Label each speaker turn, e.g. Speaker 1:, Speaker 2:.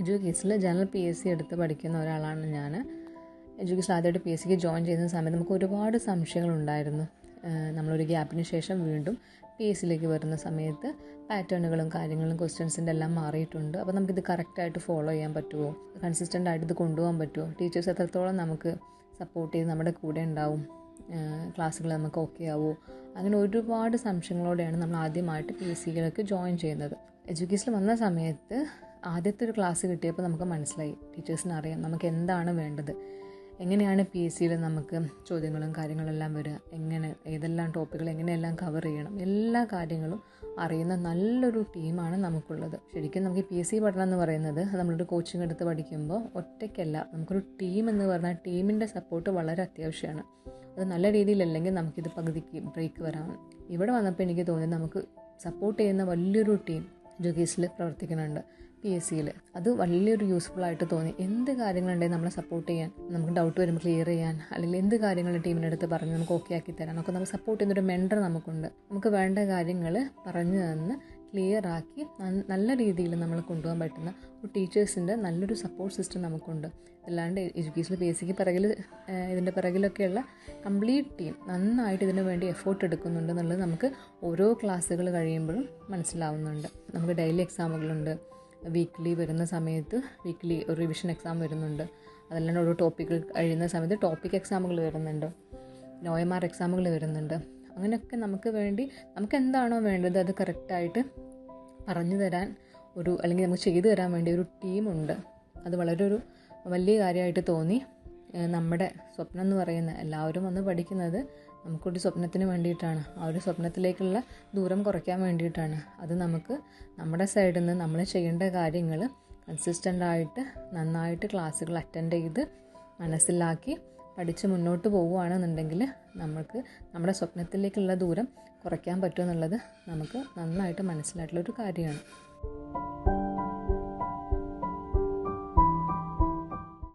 Speaker 1: എഡ്യൂക്കേഷനിൽ general PSC എടുത്ത് പഠിക്കുന്ന ഒരാളാണ് ഞാൻ. എഡ്യൂക്കേഷൻ ആദ്യമായിട്ട് PSCക്ക് ജോയിൻ ചെയ്യുന്ന സമയത്ത് നമുക്ക് ഒരുപാട് സംശയങ്ങളുണ്ടായിരുന്നു. നമ്മളൊരു ഗ്യാപ്പിന് ശേഷം വീണ്ടും PSCയിലേക്ക് വരുന്ന സമയത്ത് പാറ്റേണുകളും കാര്യങ്ങളും ക്വസ്റ്റ്യൻസിൻ്റെ എല്ലാം മാറിയിട്ടുണ്ട്. അപ്പോൾ നമുക്കിത് കറക്റ്റായിട്ട് ഫോളോ ചെയ്യാൻ പറ്റുമോ, കൺസിസ്റ്റൻ്റ് ആയിട്ട് ഇത് കൊണ്ടുപോകാൻ പറ്റുമോ, ടീച്ചേഴ്സ് എത്രത്തോളം നമുക്ക് സപ്പോർട്ട് ചെയ്ത് നമ്മുടെ കൂടെ ഉണ്ടാവും, ക്ലാസ്സുകൾ നമുക്ക് ഓക്കെ ആവുമോ, അങ്ങനെ ഒരുപാട് സംശയങ്ങളോടെയാണ് നമ്മൾ ആദ്യമായിട്ട് PSCയിലേക്ക് ജോയിൻ ചെയ്യുന്നത്. എഡ്യൂക്കേഷനിൽ വന്ന സമയത്ത് ആദ്യത്തെ ഒരു ക്ലാസ് കിട്ടിയപ്പോൾ നമുക്ക് മനസ്സിലായി, ടീച്ചേഴ്സിന് അറിയാം നമുക്ക് എന്താണ് വേണ്ടത്, എങ്ങനെയാണ് PSCയിൽ നമുക്ക് ചോദ്യങ്ങളും കാര്യങ്ങളെല്ലാം വരിക, ഏതെല്ലാം ടോപ്പിക്കുകൾ എങ്ങനെയെല്ലാം കവർ ചെയ്യണം, എല്ലാ കാര്യങ്ങളും അറിയുന്ന നല്ലൊരു ടീമാണ് നമുക്കുള്ളത്. ശരിക്കും നമുക്ക് PSC പഠനം എന്ന് പറയുന്നത് നമ്മളൊരു കോച്ചിങ് എടുത്ത് പഠിക്കുമ്പോൾ ഒറ്റയ്ക്കല്ല, നമുക്കൊരു ടീം എന്ന് പറഞ്ഞാൽ ടീമിൻ്റെ സപ്പോർട്ട് വളരെ അത്യാവശ്യമാണ്. അത് നല്ല രീതിയിലല്ലെങ്കിൽ നമുക്കിത് പകുതിക്ക് ബ്രേക്ക് വരാം. ഇവിടെ വന്നപ്പോൾ എനിക്ക് തോന്നി നമുക്ക് സപ്പോർട്ട് ചെയ്യുന്ന വലിയൊരു ടീം എഡ്യൂക്കേഷനിൽ പ്രവർത്തിക്കുന്നുണ്ട് PSCയിൽ. അത് വലിയൊരു യൂസ്ഫുൾ ആയിട്ട് തോന്നി. എന്ത് കാര്യങ്ങളുണ്ടെങ്കിൽ നമ്മളെ സപ്പോർട്ട് ചെയ്യാൻ, നമുക്ക് ഡൗട്ട് വരുമ്പോൾ ക്ലിയർ ചെയ്യാൻ, അല്ലെങ്കിൽ എന്ത് കാര്യങ്ങൾ ടീമിനടുത്ത് പറഞ്ഞ് നമുക്ക് ഓക്കെ ആക്കി തരാൻ ഒക്കെ നമുക്ക് സപ്പോർട്ട് ചെയ്യുന്നൊരു മെൻറ്റർ നമുക്കുണ്ട്. നമുക്ക് വേണ്ട കാര്യങ്ങൾ പറഞ്ഞു തന്ന് ക്ലിയർ ആക്കി നല്ല രീതിയിൽ നമ്മൾ കൊണ്ടുപോകാൻ പറ്റുന്ന ഒരു ടീച്ചേഴ്സിൻ്റെ നല്ലൊരു സപ്പോർട്ട് സിസ്റ്റം നമുക്കുണ്ട്. അല്ലാണ്ട് എഡ്യൂക്കേഷനിൽ PSCക്ക് ഇതിൻ്റെ പിറകിലൊക്കെയുള്ള കംപ്ലീറ്റ് ടീം നന്നായിട്ട് ഇതിനു വേണ്ടി എഫേർട്ട് എടുക്കുന്നുണ്ട് എന്നുള്ളത് നമുക്ക് ഓരോ ക്ലാസ്സുകൾ കഴിയുമ്പോഴും മനസ്സിലാവുന്നുണ്ട്. നമുക്ക് ഡെയിലി എക്സാമുകളുണ്ട്, വീക്ക്ലി വരുന്ന സമയത്ത് വീക്ക്ലി ഒരു റിവിഷൻ എക്സാം വരുന്നുണ്ട്, അതല്ലാണ്ട് ഓരോ ടോപ്പിക്കുകൾ കഴിയുന്ന സമയത്ത് ടോപ്പിക് എക്സാമുകൾ വരുന്നുണ്ട്, OMR എക്സാമുകൾ വരുന്നുണ്ട്. അങ്ങനെയൊക്കെ നമുക്ക് എന്താണോ വേണ്ടത് അത് കറക്റ്റായിട്ട് പറഞ്ഞു തരാൻ അല്ലെങ്കിൽ നമുക്ക് ചെയ്തു തരാൻ വേണ്ടി ഒരു ടീമുണ്ട്. അത് വളരെ ഒരു വലിയ കാര്യമായിട്ട് തോന്നി. നമ്മുടെ സ്വപ്നം എന്ന് പറയുന്ന എല്ലാവരും വന്ന് പഠിക്കുന്നത് നമുക്കൊരു സ്വപ്നത്തിന് വേണ്ടിയിട്ടാണ്, ആ ഒരു സ്വപ്നത്തിലേക്കുള്ള ദൂരം കുറയ്ക്കാൻ വേണ്ടിയിട്ടാണ്. അത് നമുക്ക് നമ്മുടെ സൈഡിൽ നിന്ന് നമ്മൾ ചെയ്യേണ്ട കാര്യങ്ങൾ കൺസിസ്റ്റൻ്റായിട്ട് നന്നായിട്ട് ക്ലാസ്സുകൾ അറ്റൻഡ് ചെയ്ത് മനസ്സിലാക്കി പഠിച്ച് മുന്നോട്ട് പോവുകയാണെന്നുണ്ടെങ്കിൽ നമുക്ക് നമ്മുടെ സ്വപ്നത്തിലേക്കുള്ള ദൂരം കുറയ്ക്കാൻ പറ്റുമെന്നുള്ളത് നമുക്ക് നന്നായിട്ട് മനസ്സിലായിട്ടുള്ളൊരു കാര്യമാണ്.